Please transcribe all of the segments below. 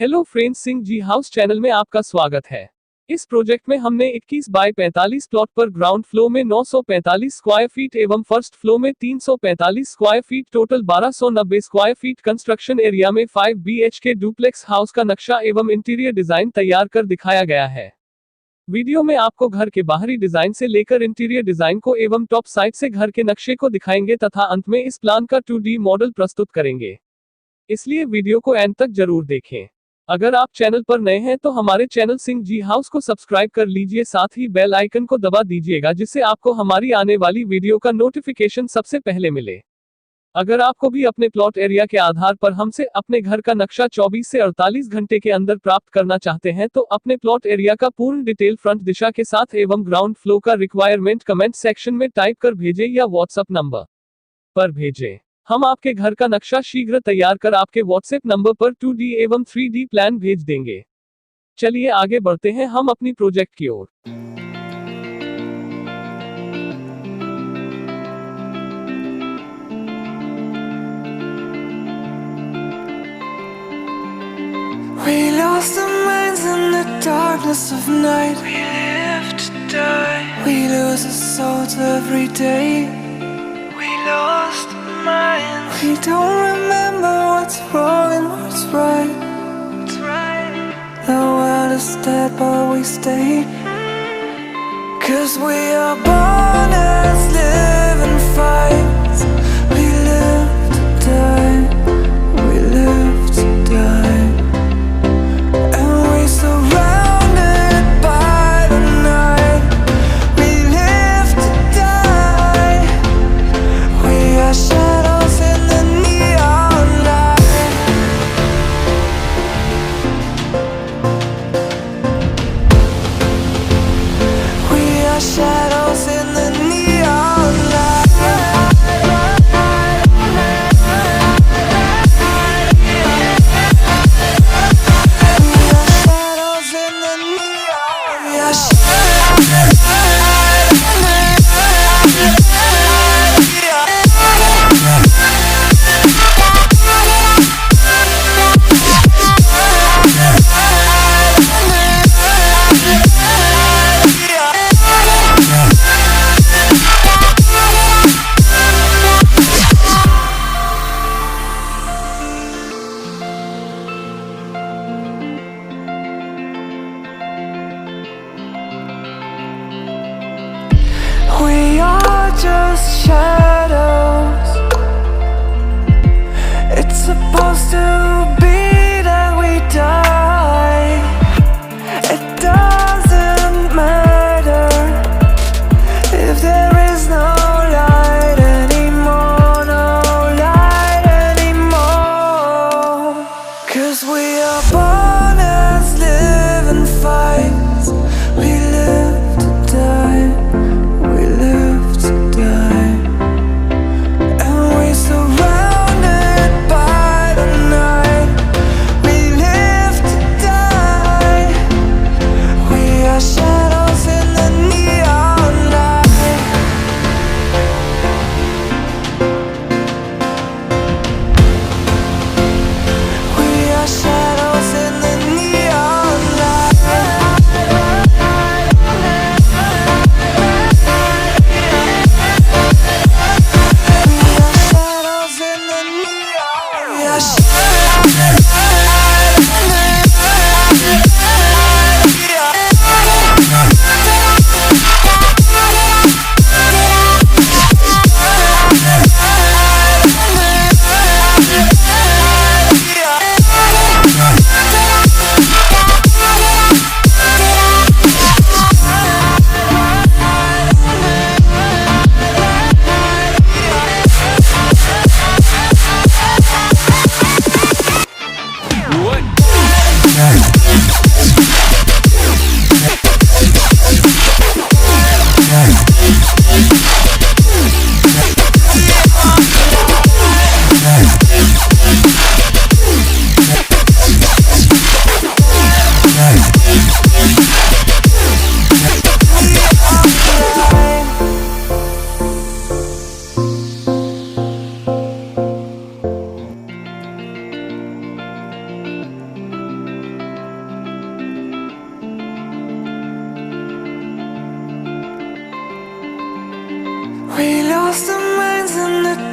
Hello friends, Singh ji house channel में आपका स्वागत है। इस प्रोजेक्ट में हमने 21 बाय 45 प्लॉट पर ग्राउंड फ्लोर में 945 स्क्वायर फीट एवं फर्स्ट फ्लोर में 345 square feet total 1290 square feet construction area में 5 BHK डुप्लेक्स हाउस का नक्शा एवं इंटीरियर डिजाइन तैयार कर दिखाया गया है। वीडियो में आपको घर के बाहरी डिजाइन से लेकर इंटीरियर डिजाइन को एवं टॉप साइड से घर के नक्शे को दिखाएंगे तथा अंत में इस प्लान का 2D मॉडल प्रस्तुत करेंगे, इसलिए वीडियो को एंड तक जरूर देखें। अगर आप चैनल पर नए हैं तो हमारे चैनल सिंह जी हाउस को सब्सक्राइब कर लीजिए, साथ ही बेल आइकन को दबा दीजिएगा जिससे आपको हमारी आने वाली वीडियो का नोटिफिकेशन सबसे पहले मिले। अगर आपको भी अपने प्लॉट एरिया के आधार पर हमसे अपने घर का नक्शा 24 से 48 घंटे के अंदर प्राप्त करना चाहते हैं तो अपने प्लॉट एरिया का पूर्ण डिटेल फ्रंट दिशा के साथ एवं ग्राउंड फ्लो का रिक्वायरमेंट कमेंट सेक्शन में टाइप कर भेजें या व्हाट्सएप नंबर पर भेजें। हम आपके घर का नक्शा शीघ्र तैयार कर आपके व्हाट्सएप नंबर पर 2D एवं 3D प्लान भेज देंगे। चलिए आगे बढ़ते हैं हम अपनी प्रोजेक्ट की ओर। We lost our minds in the darkness of night. We live to die. We lose our souls every day. We lost our minds. We don't remember what's wrong and what's right. What's right. The world is dead but we stay. 'Cause we are born as living fights. We live to die. We live to die. Surrounded by the night, we live to die. We are shadows in the neon light. We are shadows in the neon light. We are just shadows. It's supposed to be that we die. It doesn't matter if there is no light anymore, no light anymore. 'Cause we are born as living fights. We live to die. We live to die. And we surrounded by the night. We live to die. We are shadows in the neon light. We are shadows in the neon light.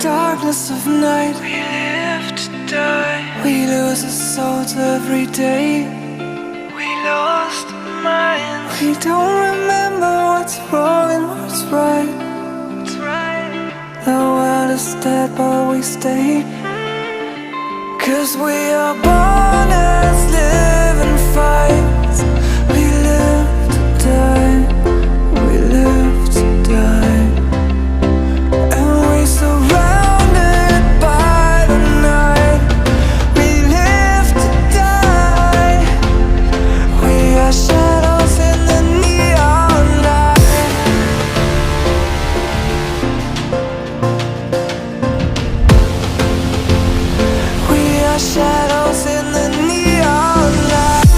darkness of night. We live to die. We lose our souls every day. We lost our minds. We don't remember what's wrong and what's right. The world is dead but we stay. 'Cause we are born as living fights. We live to die. We live to die. And we surrounded by the night. We live to die. We are shadows in the neon light. We are shadows in the neon light.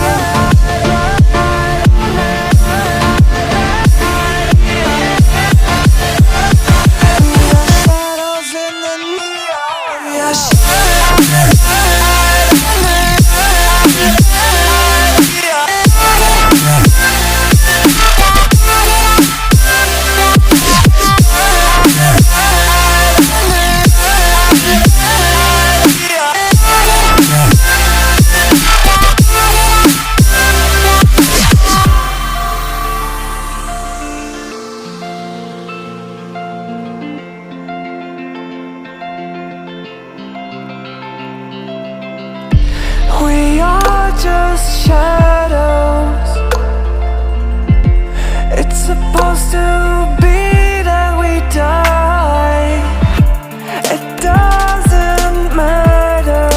We are just shadows. It's supposed to be that we die. It doesn't matter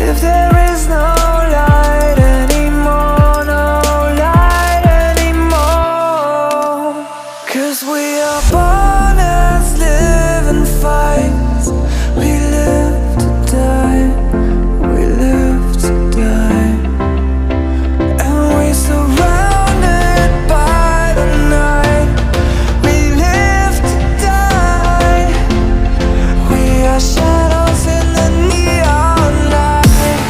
if there is no light anymore, no light anymore. 'Cause we are born as living fights. We live to die. We live to die. And we surrounded by the night. We live to die. We are shadows in the neon light.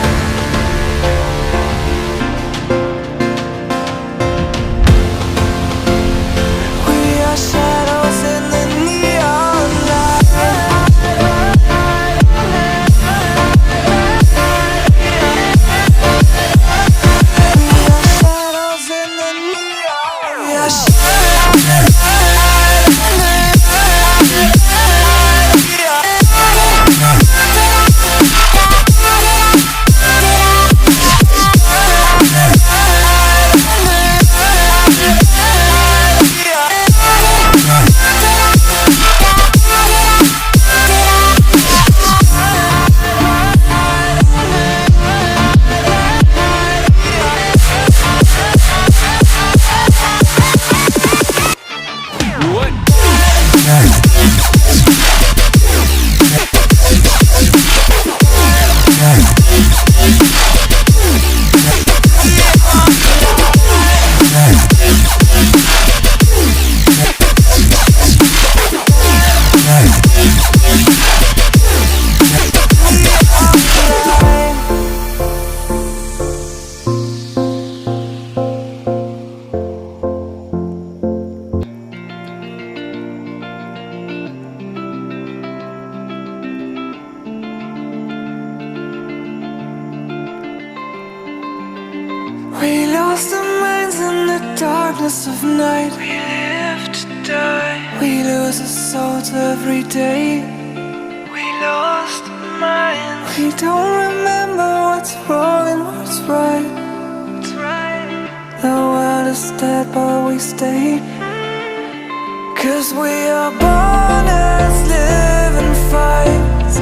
We are shadows in the neon light. We lost our minds in the darkness of night. We live to die. We lose our souls every day. We lost our minds. We don't remember what's wrong and what's right. The world is dead but we stay. 'Cause we are born as living fights.